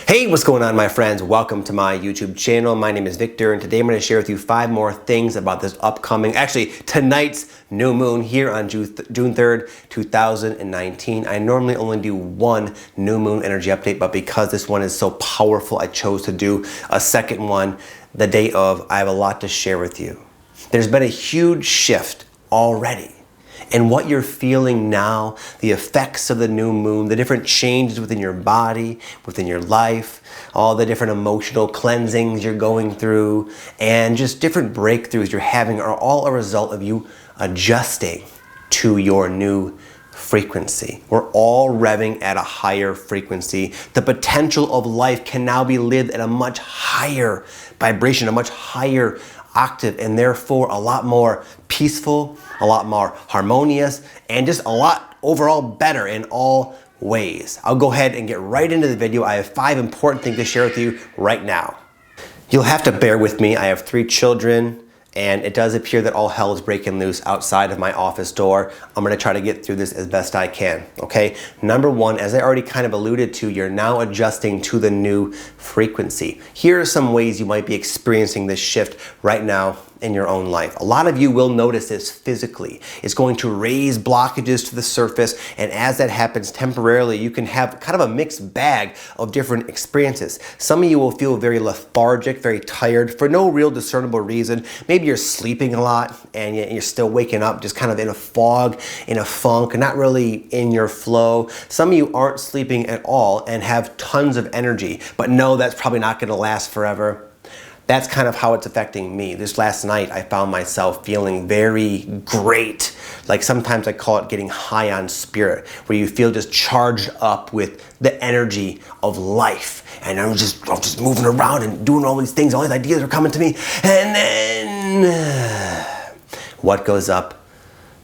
Hey, what's going on, my friends? Welcome to my YouTube channel. My name is Victor, and today I'm going to share with you 5 more things about this upcoming, actually tonight's new moon here on June 3rd, 2019. I normally only do one new moon energy update, but because this one is so powerful, I chose to do a second one the day of. I have a lot to share with you. There's been a huge shift already. And what you're feeling now, the effects of the new moon, the different changes within your body, within your life, all the different emotional cleansings you're going through, and just different breakthroughs you're having are all a result of you adjusting to your new frequency. We're all revving at a higher frequency. The potential of life can now be lived at a much higher vibration, a much higher octave, and therefore a lot more peaceful, a lot more harmonious, and just a lot overall better in all ways. I'll go ahead and get right into the video. I have 5 important things to share with you right now. You'll have to bear with me. I have 3 children, and it does appear that all hell is breaking loose outside of my office door. I'm gonna try to get through this as best I can, okay? Number 1, as I already kind of alluded to, you're now adjusting to the new frequency. Here are some ways you might be experiencing this shift right now in your own life. A lot of you will notice this physically. It's going to raise blockages to the surface, and as that happens temporarily, you can have kind of a mixed bag of different experiences. Some of you will feel very lethargic, very tired for no real discernible reason. Maybe you're sleeping a lot and you're still waking up just kind of in a fog, in a funk, not really in your flow. Some of you aren't sleeping at all and have tons of energy, but no, that's probably not going to last forever. That's kind of how it's affecting me. This last night, I found myself feeling very great. Like sometimes I call it getting high on spirit, where you feel just charged up with the energy of life. And I'm just moving around and doing all these things. All these ideas are coming to me. And then what goes up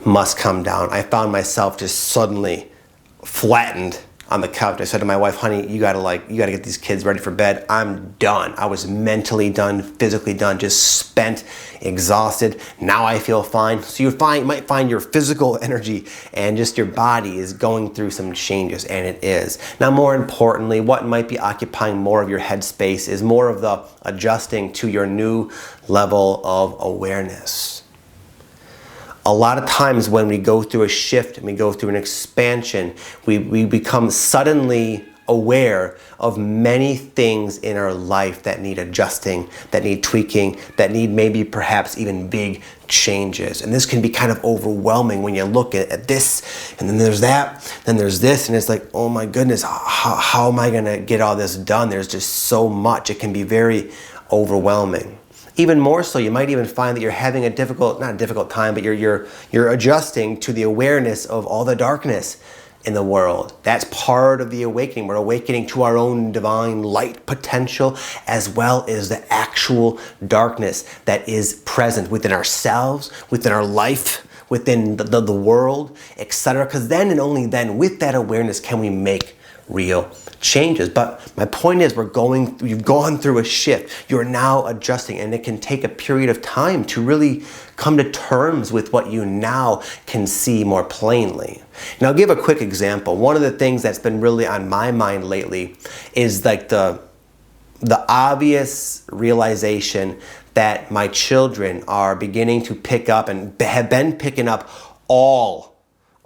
must come down. I found myself just suddenly flattened on the couch. I said to my wife, honey, you gotta get these kids ready for bed. I'm done. I was mentally done, physically done, just spent, exhausted. Now I feel fine. So you might find your physical energy and just your body is going through some changes, and it is. Now, more importantly, what might be occupying more of your headspace is more of the adjusting to your new level of awareness. A lot of times when we go through a shift and we go through an expansion, we become suddenly aware of many things in our life that need adjusting, that need tweaking, that need maybe perhaps even big changes. And this can be kind of overwhelming when you look at this, and then there's that, then there's this, and it's like, oh my goodness, how am I gonna get all this done? There's just so much. It can be very overwhelming. Even more so, you might even find that you're having not a difficult time, but you're adjusting to the awareness of all the darkness in the world. That's part of the awakening. We're awakening to our own divine light potential, as well as the actual darkness that is present within ourselves, within our life, within the world, etc. Because then and only then, with that awareness, can we make real changes. But my point is, you've gone through a shift. You're now adjusting, and it can take a period of time to really come to terms with what you now can see more plainly. And I'll give a quick example. One of the things that's been really on my mind lately is like the obvious realization that my children are beginning to pick up and have been picking up all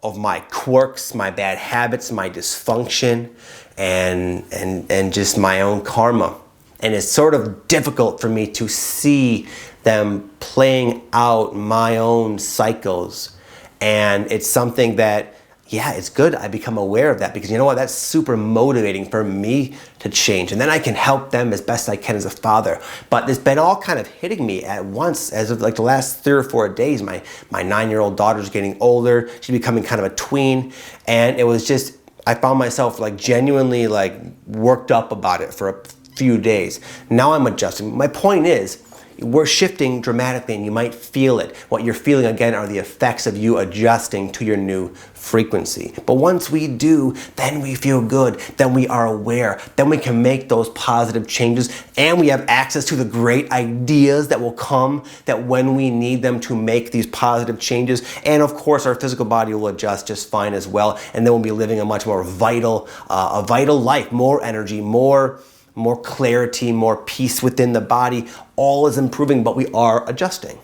of my quirks, my bad habits, my dysfunction, and just my own karma. And it's sort of difficult for me to see them playing out my own cycles. And it's something that, yeah, it's good I become aware of that, because you know what, that's super motivating for me to change. And then I can help them as best I can as a father. But it's been all kind of hitting me at once as of like the last 3 or 4 days. My 9-year-old daughter's getting older. She's becoming kind of a tween. And it was just, I found myself like genuinely like worked up about it for a few days. Now I'm adjusting. My point is, we're shifting dramatically, and you might feel it. What you're feeling, again, are the effects of you adjusting to your new frequency. But once we do, then we feel good, then we are aware, then we can make those positive changes, and we have access to the great ideas that will come that when we need them to make these positive changes. And of course, our physical body will adjust just fine as well, and then we'll be living a much more vital life, more energy, more more clarity, more peace within the body. All is improving, but we are adjusting.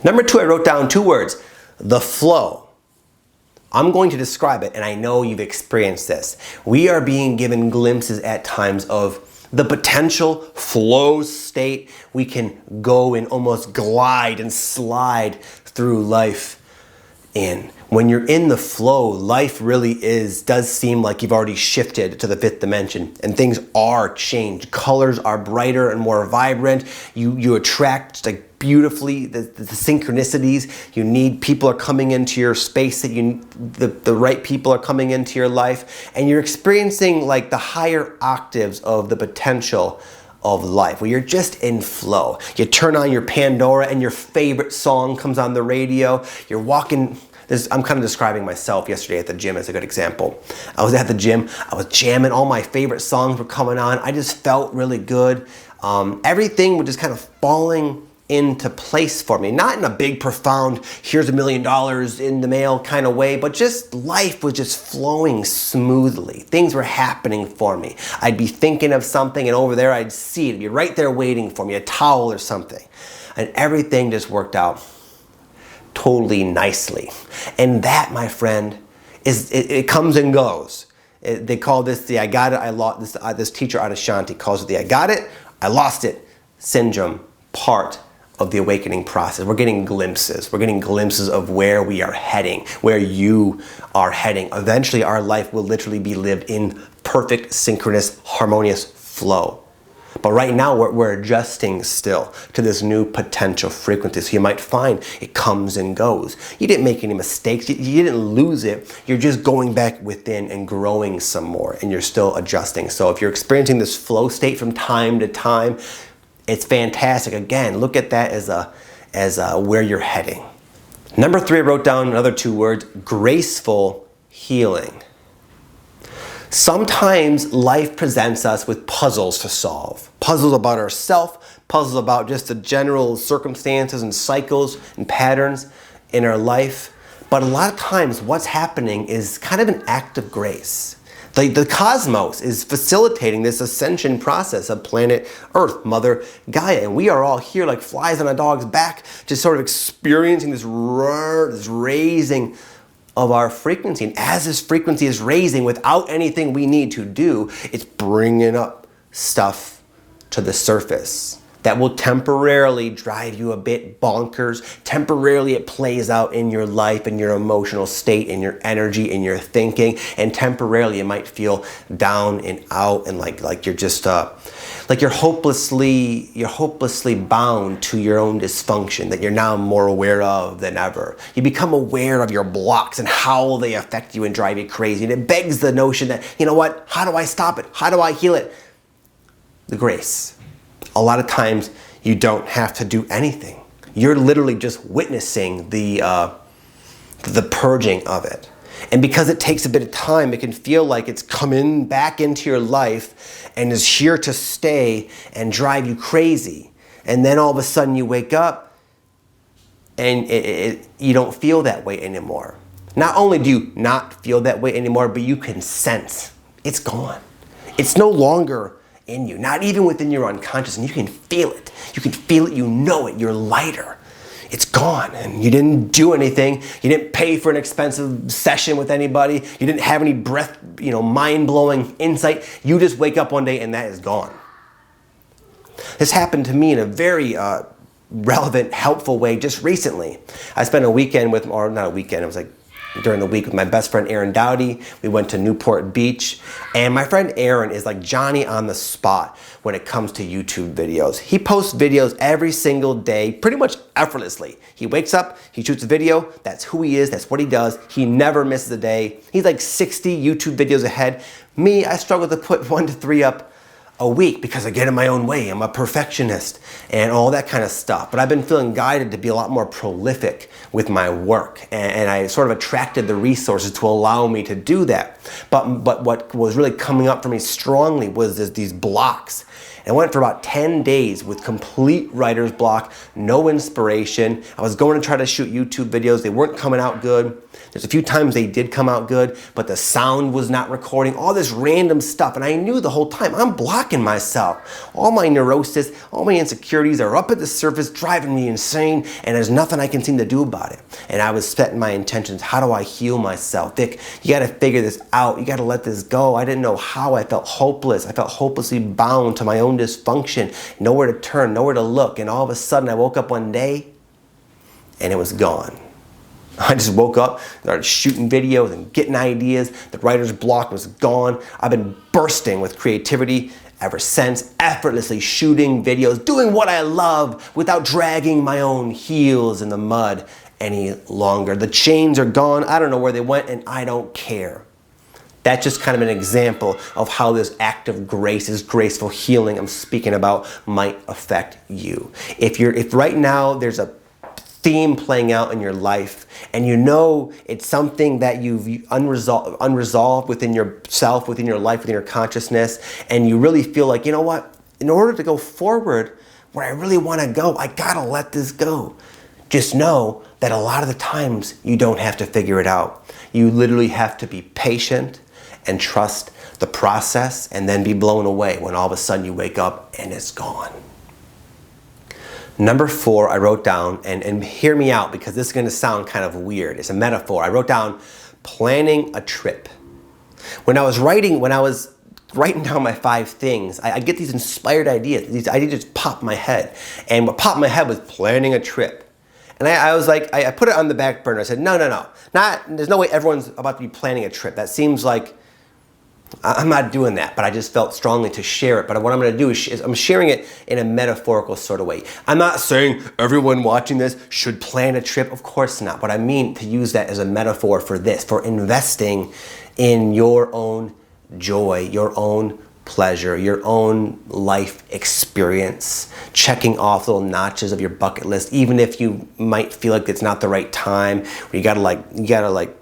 Number 2, I wrote down 2 words, the flow. I'm going to describe it, and I know you've experienced this. We are being given glimpses at times of the potential flow state. We can go and almost glide and slide through life in. When you're in the flow, life really does seem like you've already shifted to the 5th dimension, and things are changed. Colors are brighter and more vibrant. You attract like beautifully the synchronicities you need. People are coming into your space that the right people are coming into your life, and you're experiencing like the higher octaves of the potential of life, where you're just in flow. You turn on your Pandora and your favorite song comes on the radio. You're walking. I'm kind of describing myself yesterday at the gym as a good example. I was at the gym, I was jamming, all my favorite songs were coming on. I just felt really good. Everything was just kind of falling into place for me. Not in a big, profound, here's $1 million in the mail kind of way, but just life was just flowing smoothly. Things were happening for me. I'd be thinking of something and over there I'd see it. It'd be right there waiting for me, a towel or something. And everything just worked out totally nicely. And that, my friend, it comes and goes. They call this the I got it, I lost. This teacher out of Shanti calls it the I got it, I lost it syndrome part of the awakening process. We're getting glimpses. We're getting glimpses of where we are heading, where you are heading. Eventually, our life will literally be lived in perfect, synchronous, harmonious flow. But right now, we're adjusting still to this new potential frequency. So you might find it comes and goes. You didn't make any mistakes. You didn't lose it. You're just going back within and growing some more, and you're still adjusting. So if you're experiencing this flow state from time to time, it's fantastic. Again, look at that as where you're heading. Number 3, I wrote down another 2 words, graceful healing. Sometimes life presents us with puzzles to solve. Puzzles about ourselves, puzzles about just the general circumstances and cycles and patterns in our life. But a lot of times what's happening is kind of an act of grace. The cosmos is facilitating this ascension process of planet Earth, Mother Gaia. And we are all here like flies on a dog's back, just sort of experiencing this raising of our frequency. And as this frequency is raising without anything we need to do, it's bringing up stuff to the surface that will temporarily drive you a bit bonkers. Temporarily it plays out in your life, in your emotional state, in your energy, in your thinking, and temporarily it might feel down and out and like you're just like you're hopelessly bound to your own dysfunction that you're now more aware of than ever. You become aware of your blocks and how they affect you and drive you crazy. And it begs the notion that, you know what, how do I stop it? How do I heal it? The grace. A lot of times you don't have to do anything. You're literally just witnessing the purging of it. And because it takes a bit of time, it can feel like it's coming back into your life and is here to stay and drive you crazy. And then all of a sudden you wake up and you don't feel that way anymore. Not only do you not feel that way anymore, but you can sense it's gone. It's no longer in you, not even within your unconscious, and you can feel it. You can feel it, you know it, you're lighter. It's gone, and you didn't do anything. You didn't pay for an expensive session with anybody. You didn't have any mind-blowing insight. You just wake up one day and that is gone. This happened to me in a very relevant, helpful way just recently. I spent a weekend with, or not a weekend, it was like during the week with my best friend Aaron Dowdy. We went to Newport Beach, and my friend Aaron is like Johnny on the spot when it comes to YouTube videos. He posts videos every single day, pretty much effortlessly. He wakes up, he shoots a video, that's who he is, that's what he does. He never misses a day. He's like 60 YouTube videos ahead. Me, I struggle to put 1 to 3 up a week because I get in my own way. I'm a perfectionist and all that kind of stuff. But I've been feeling guided to be a lot more prolific with my work. And I sort of attracted the resources to allow me to do that. But what was really coming up for me strongly was these blocks. And I went for about 10 days with complete writer's block, no inspiration. I was going to try to shoot YouTube videos. They weren't coming out good. There's a few times they did come out good, but the sound was not recording, all this random stuff. And I knew the whole time, I'm blocked blocking myself. All my neurosis, all my insecurities are up at the surface, driving me insane, and there's nothing I can seem to do about it. And I was setting my intentions. How do I heal myself? Vic, you got to figure this out. You got to let this go. I didn't know how. I felt hopeless. I felt hopelessly bound to my own dysfunction, nowhere to turn, nowhere to look. And all of a sudden, I woke up one day, and it was gone. I just woke up, started shooting videos and getting ideas. The writer's block was gone. I've been bursting with creativity ever since, effortlessly shooting videos, doing what I love without dragging my own heels in the mud any longer. The chains are gone. I don't know where they went, and I don't care. That's just kind of an example of how this act of grace, this graceful healing I'm speaking about, might affect you. If right now there's a theme playing out in your life, and you know it's something that you've unresolved within yourself, within your life, within your consciousness, and you really feel like, you know what, in order to go forward where I really want to go, I gotta let this go. Just know that a lot of the times you don't have to figure it out. You literally have to be patient and trust the process, and then be blown away when all of a sudden you wake up and it's gone. Number 4, I wrote down, and hear me out because this is going to sound kind of weird. It's a metaphor. I wrote down planning a trip. When I was writing down my 5 things, I get these inspired ideas. These ideas just pop in my head. And what popped in my head was planning a trip. And I was like, I put it on the back burner. I said, no. There's no way everyone's about to be planning a trip. That seems like, I'm not doing that, but I just felt strongly to share it. But what I'm going to do is I'm sharing it in a metaphorical sort of way. I'm not saying everyone watching this should plan a trip. Of course not. But I mean to use that as a metaphor for this, for investing in your own joy, your own pleasure, your own life experience, checking off little notches of your bucket list, even if you might feel like it's not the right time, or you gotta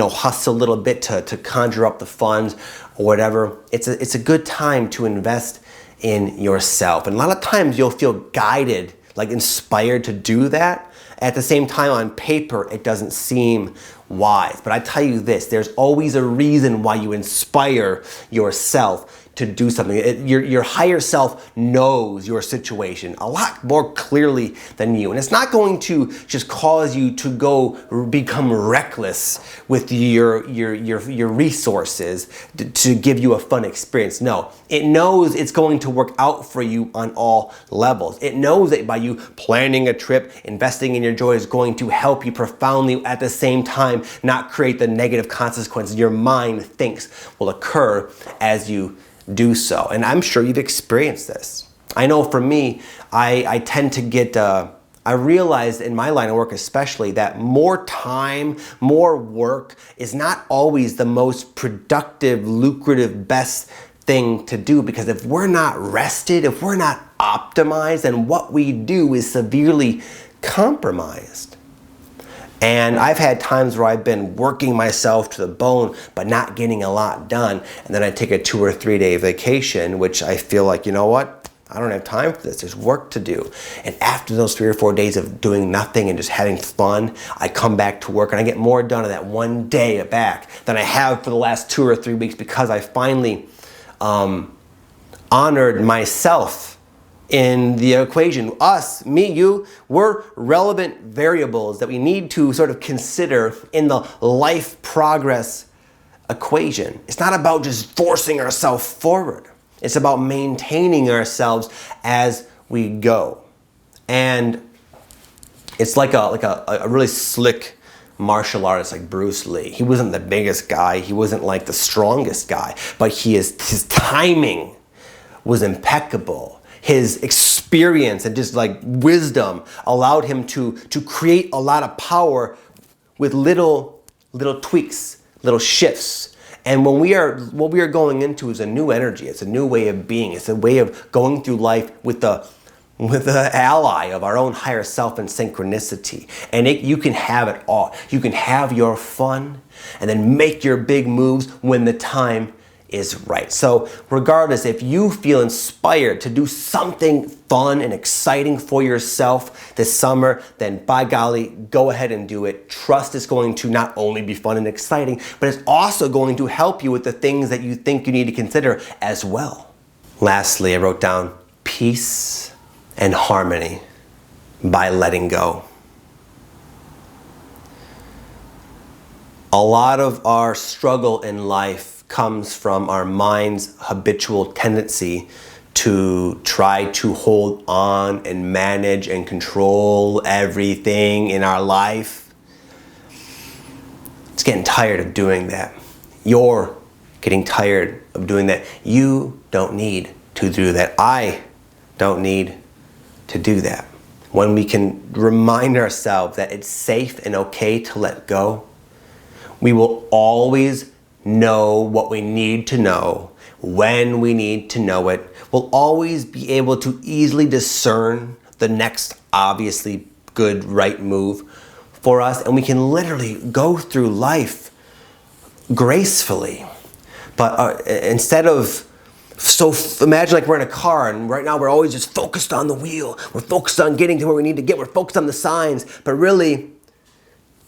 hustle a little bit to conjure up the funds or whatever. It's a good time to invest in yourself. And a lot of times you'll feel guided, like inspired to do that. At the same time, on paper, it doesn't seem wise. But I tell you this, there's always a reason why you inspire yourself to do something. Your higher self knows your situation a lot more clearly than you. And it's not going to just cause you to go become reckless with your resources to give you a fun experience. No, it knows it's going to work out for you on all levels. It knows that by you planning a trip, investing in your joy is going to help you profoundly, at the same time not create the negative consequences your mind thinks will occur as you do so. And I'm sure you've experienced this. I know for me, I tend to get, I realized in my line of work especially that more time, more work is not always the most productive, lucrative, best thing to do, because if we're not rested, if we're not optimized, then what we do is severely compromised. And I've had times where I've been working myself to the bone, but not getting a lot done. And then I take a 2 or 3 day vacation, which I feel like, you know what? I don't have time for this. There's work to do. And after those 3 or 4 days of doing nothing and just having fun, I come back to work and I get more done in that one day back than I have for the last 2 or 3 weeks, because I finally honored myself in the equation. Us, me, you, we're relevant variables that we need to sort of consider in the life progress equation. It's not about just forcing ourselves forward. It's about maintaining ourselves as we go. And it's like a really slick martial artist like Bruce Lee. He wasn't the biggest guy. He wasn't like the strongest guy, but his timing was impeccable. His experience and just like wisdom allowed him to create a lot of power with little tweaks, little shifts. And what we are going into is a new energy. It's a new way of being. It's a way of going through life with the ally of our own higher self and synchronicity. And you can have it all. You can have your fun and then make your big moves when the time is right. So regardless, if you feel inspired to do something fun and exciting for yourself this summer, then by golly, go ahead and do it. Trust it's going to not only be fun and exciting, but it's also going to help you with the things that you think you need to consider as well. Lastly, I wrote down peace and harmony by letting go. A lot of our struggle in life comes from our mind's habitual tendency to try to hold on and manage and control everything in our life. It's getting tired of doing that. You're getting tired of doing that. You don't need to do that. I don't need to do that. When we can remind ourselves that it's safe and okay to let go, we will always know what we need to know when we need to know it. We'll always be able to easily discern the next obviously good, right move for us, and we can literally go through life gracefully. But instead of, imagine like we're in a car and right now we're always just focused on the wheel. We're focused on getting to where we need to get. We're focused on the signs, but really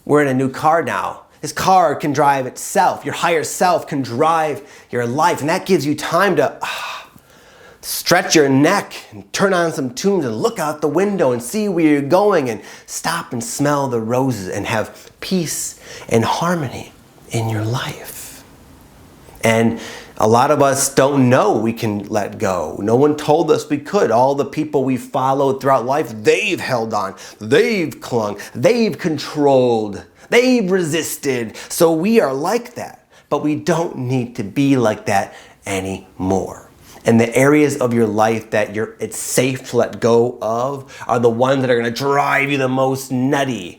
we're in a new car now. This car can drive itself. Your higher self can drive your life, and that gives you time to stretch your neck and turn on some tunes and look out the window and see where you're going and stop and smell the roses and have peace and harmony in your life. And a lot of us don't know we can let go. No one told us we could. All the people we followed throughout life, they've held on, they've clung, they've controlled, they've resisted. So we are like that, but we don't need to be like that anymore. And the areas of your life that it's safe to let go of are the ones that are going to drive you the most nutty,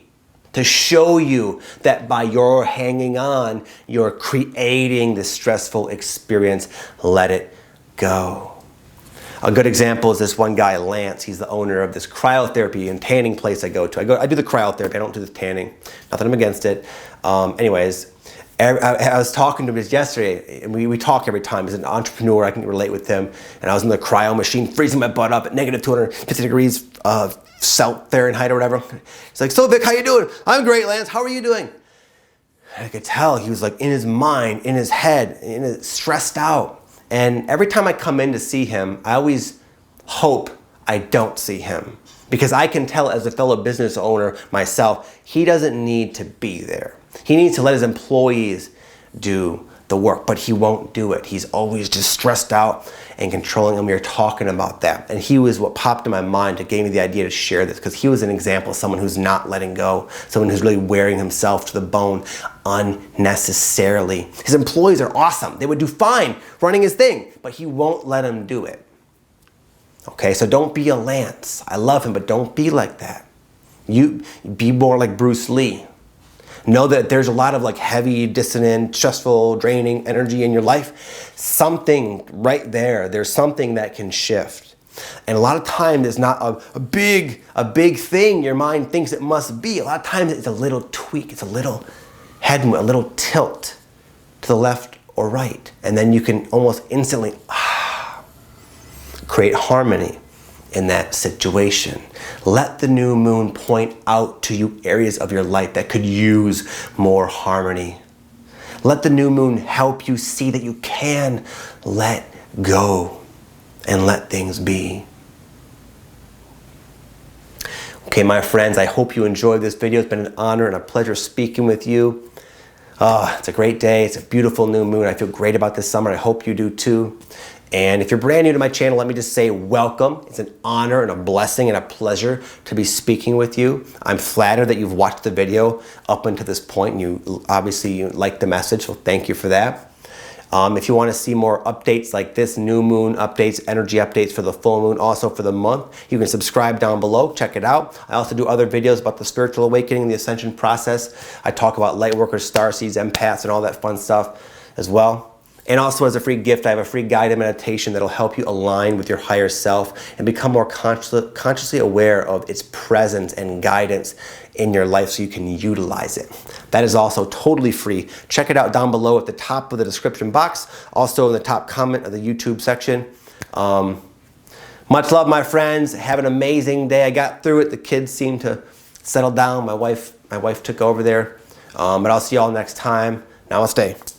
to show you that by your hanging on, you're creating this stressful experience. Let it go. A good example is this one guy, Lance. He's the owner of this cryotherapy and tanning place I go to. I do the cryotherapy. I don't do the tanning. Not that I'm against it. Anyways, I was talking to him yesterday, and we talk every time. He's an entrepreneur. I can relate with him. And I was in the cryo machine, freezing my butt up at negative 250 degrees South Fahrenheit or whatever. He's like, "So Vic, how you doing?" "I'm great, Lance. How are you doing?" And I could tell he was like in his mind, in his head, stressed out. And every time I come in to see him, I always hope I don't see him, because I can tell as a fellow business owner myself, he doesn't need to be there. He needs to let his employees do the work, but he won't do it. He's always just stressed out and controlling, and we were talking about that. And he was what popped in my mind to give me the idea to share this, because he was an example of someone who's not letting go, someone who's really wearing himself to the bone unnecessarily. His employees are awesome. They would do fine running his thing, but he won't let them do it. Okay, so don't be a Lance. I love him, but don't be like that. You be more like Bruce Lee. Know that there's a lot of like heavy, dissonant, stressful, draining energy in your life. Something right there, there's something that can shift. And a lot of times it's not a big thing your mind thinks it must be. A lot of times it's a little tweak, it's a little head move, a little tilt to the left or right. And then you can almost instantly create harmony in that situation. Let the new moon point out to you areas of your life that could use more harmony. Let the new moon help you see that you can let go and let things be. Okay, my friends, I hope you enjoyed this video. It's been an honor and a pleasure speaking with you. It's a great day. It's a beautiful new moon. I feel great about this summer. I hope you do too. And if you're brand new to my channel, let me just say welcome. It's an honor and a blessing and a pleasure to be speaking with you. I'm flattered that you've watched the video up until this point, and you obviously like the message, so thank you for that. If you want to see more updates like this, new moon updates, energy updates for the full moon, also for the month, you can subscribe down below, check it out. I also do other videos about the spiritual awakening, the ascension process. I talk about light workers, starseeds, empaths, and all that fun stuff as well. And also as a free gift, I have a free guided meditation that'll help you align with your higher self and become more consciously aware of its presence and guidance in your life so you can utilize it. That is also totally free. Check it out down below at the top of the description box, also in the top comment of the YouTube section. Much love, my friends. Have an amazing day. I got through it. The kids seem to settle down. My wife took over there. But I'll see you all next time. Namaste.